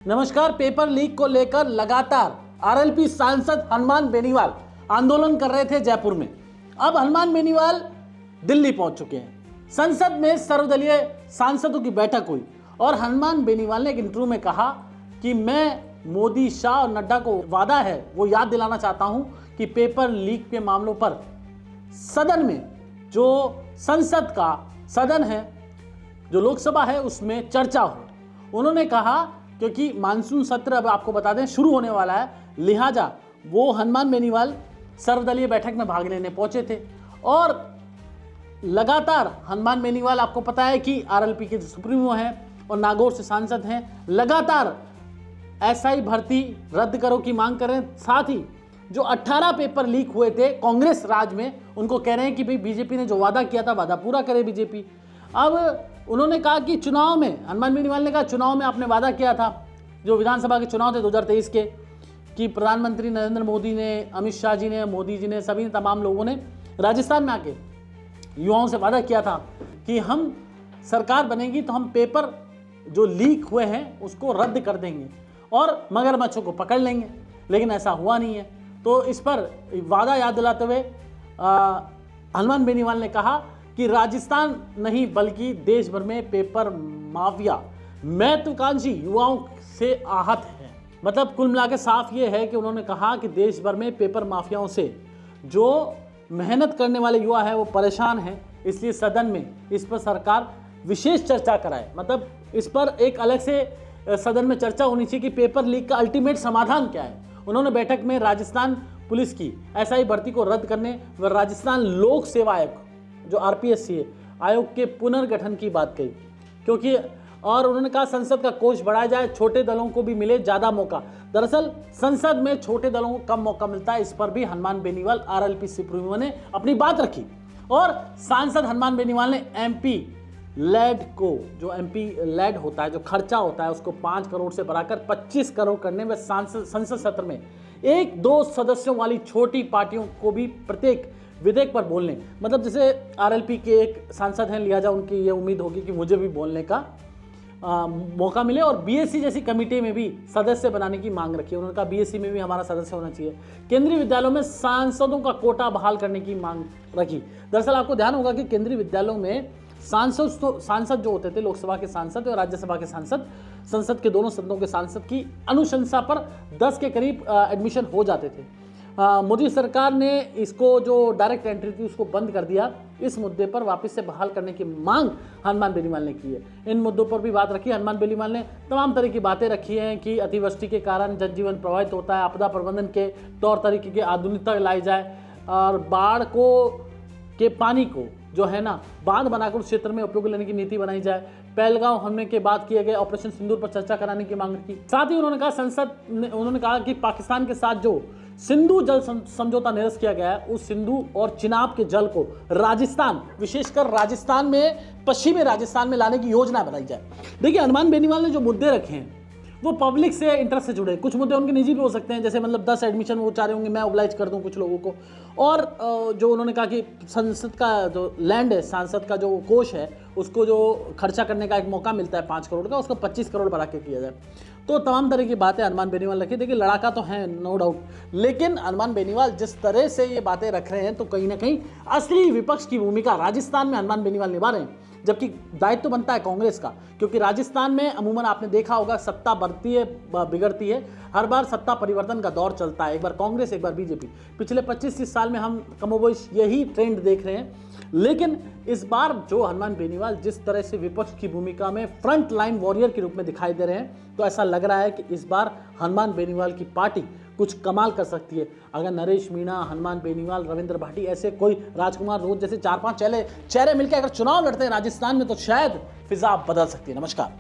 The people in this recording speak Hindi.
नमस्कार। पेपर लीक को लेकर लगातार आरएलपी सांसद हनुमान बेनीवाल आंदोलन कर रहे थे जयपुर में। अब हनुमान बेनीवाल दिल्ली पहुंच चुके हैं। संसद में सर्वदलीय सांसदों की बैठक हुई और हनुमान बेनीवाल ने एक इंटरव्यू में कहा कि मैं मोदी, शाह और नड्डा को वादा है वो याद दिलाना चाहता हूं कि पेपर लीक के मामलों पर सदन में, जो संसद का सदन है, जो लोकसभा है, उसमें चर्चा हो। उन्होंने कहा क्योंकि मानसून सत्र अब आपको बता दें शुरू होने वाला है, लिहाजा वो हनुमान बेनीवाल सर्वदलीय बैठक में भाग लेने पहुंचे थे। और लगातार हनुमान बेनीवाल, आपको पता है कि आरएलपी के सुप्रीमो हैं और नागौर से सांसद हैं, लगातार एसआई भर्ती रद्द करो की मांग कर रहे हैं। साथ ही जो 18 पेपर लीक हुए थे कांग्रेस राज में, उनको कह रहे हैं कि भाई बीजेपी ने जो वादा किया था वादा पूरा करे बीजेपी। अब उन्होंने कहा कि चुनाव में, हनुमान बेनीवाल ने कहा चुनाव में आपने वादा किया था, जो विधानसभा के चुनाव थे 2023 के, कि प्रधानमंत्री नरेंद्र मोदी ने, अमित शाह जी ने, मोदी जी ने, सभी तमाम लोगों ने राजस्थान में आके युवाओं से वादा किया था कि हम सरकार बनेगी तो हम पेपर जो लीक हुए हैं उसको रद्द कर देंगे और मगरमच्छों को पकड़ लेंगे, लेकिन ऐसा हुआ नहीं है। तो इस पर वादा याद दिलाते हुए हनुमान बेनीवाल ने कहा कि राजस्थान नहीं बल्कि देश भर में पेपर माफिया महत्वाकांक्षी युवाओं से आहत है। मतलब कुल मिलाकर साफ ये है कि उन्होंने कहा कि देश भर में पेपर माफियाओं से जो मेहनत करने वाले युवा है वो परेशान हैं, इसलिए सदन में इस पर सरकार विशेष चर्चा कराए। मतलब इस पर एक अलग से सदन में चर्चा होनी चाहिए कि पेपर लीक का अल्टीमेट समाधान क्या है। उन्होंने बैठक में राजस्थान पुलिस की एसआई भर्ती को रद्द करने व राजस्थान लोक सेवा आयोग, जो आरपीएससी है, आयोग के पुनर्गठन की बात कही, क्योंकि और उन्होंने कहा संसद का कोष बढ़ाया जाए, छोटे दलों को भी मिले ज्यादा मौका। दरअसल संसद में छोटे दलों को कम मौका मिलता है, इस पर भी हनुमान बेनीवाल आरएलपी सुप्रीमो ने अपनी बात रखी। और सांसद हनुमान बेनीवाल ने एमपी लेड को, जो एमपी लेड होता है, जो खर्चा होता है, उसको 5 करोड़ से बढ़ाकर 25 करोड़ करने में संसद सत्र में 1-2 सदस्यों वाली छोटी पार्टियों को भी प्रत्येक विधेयक पर बोलने, मतलब जैसे आरएलपी के एक सांसद हैं, लिहाजा उनकी ये उम्मीद होगी कि मुझे भी बोलने का मौका मिले। और बीएससी जैसी कमेटी में भी सदस्य बनाने की मांग रखी है। उन्होंने कहा बीएससी में भी हमारा सदस्य होना चाहिए। केंद्रीय विद्यालयों में सांसदों का कोटा बहाल करने की मांग रखी। दरअसल आपको ध्यान होगा कि केंद्रीय विद्यालयों में सांसद जो होते थे, लोकसभा के सांसद और राज्यसभा के सांसद, संसद के दोनों सदनों के सांसद की अनुशंसा पर 10 के करीब एडमिशन हो जाते थे। मोदी सरकार ने इसको, जो डायरेक्ट एंट्री थी, उसको बंद कर दिया। इस मुद्दे पर वापस से बहाल करने की मांग हनुमान बेनीवाल ने की है। इन मुद्दों पर भी बात रखी। हनुमान बेनीवाल ने तमाम तरह की बातें रखी हैं कि अतिवृष्टि के कारण जनजीवन प्रभावित होता है, आपदा प्रबंधन के तौर तरीके की आधुनिकता लाई जाए और बाढ़ के पानी को जो है ना बांध बनाकर उस क्षेत्र में उपयोग लेने की नीति बनाई जाए। पहलगांव हमले के बाद किए गए ऑपरेशन सिंदूर पर चर्चा कराने की मांग की। साथ ही उन्होंने कहा उन्होंने कहा कि पाकिस्तान के साथ जो सिंधु जल समझौता निरस्त किया गया है, उस सिंधु और चिनाब के जल को राजस्थान, विशेषकर राजस्थान में, पश्चिमी राजस्थान में लाने की योजना बनाई जाए। देखिए, हनुमान बेनीवाल ने जो मुद्दे रखे हैं वो पब्लिक से इंटरेस्ट से जुड़े। कुछ मुद्दे उनके निजी भी हो सकते हैं, जैसे मतलब 10 एडमिशन वो चाह रहे होंगे, मैं ओबलाइज कर दूं कुछ लोगों को। और जो उन्होंने कहा कि संसद का जो लैंड है, सांसद का जो कोष है, उसको जो खर्चा करने का एक मौका मिलता है 5 करोड़ का, उसको 25 करोड़ बढ़ा के किया जाए। तो तमाम तरह की बातें हनुमान बेनीवाल रखी। देखिए, लड़ाका तो है नो डाउट, लेकिन हनुमान बेनीवाल जिस तरह से ये बातें रख रहे हैं तो कहीं ना कहीं असली विपक्ष की भूमिका राजस्थान में हनुमान बेनीवाल निभा रहे हैं, जबकि दायित्व तो बनता है कांग्रेस का। क्योंकि राजस्थान में अमूमन आपने देखा होगा सत्ता बढ़ती है बिगड़ती है, हर बार सत्ता परिवर्तन का दौर चलता है, एक बार कांग्रेस एक बार बीजेपी। पिछले 25-30 साल में हम कमोबेश यही ट्रेंड देख रहे हैं। लेकिन इस बार जो हनुमान बेनीवाल जिस तरह से विपक्ष की भूमिका में फ्रंट लाइन वॉरियर के रूप में दिखाई दे रहे हैं, तो ऐसा लग रहा है कि इस बार हनुमान बेनीवाल की पार्टी कुछ कमाल कर सकती है। अगर नरेश मीणा, हनुमान बेनीवाल, रविंद्र भाटी, ऐसे कोई राजकुमार रोज जैसे 4-5 चेहरे मिलकर अगर चुनाव लड़ते हैं राजस्थान में, तो शायद फिजा बदल सकती है। नमस्कार।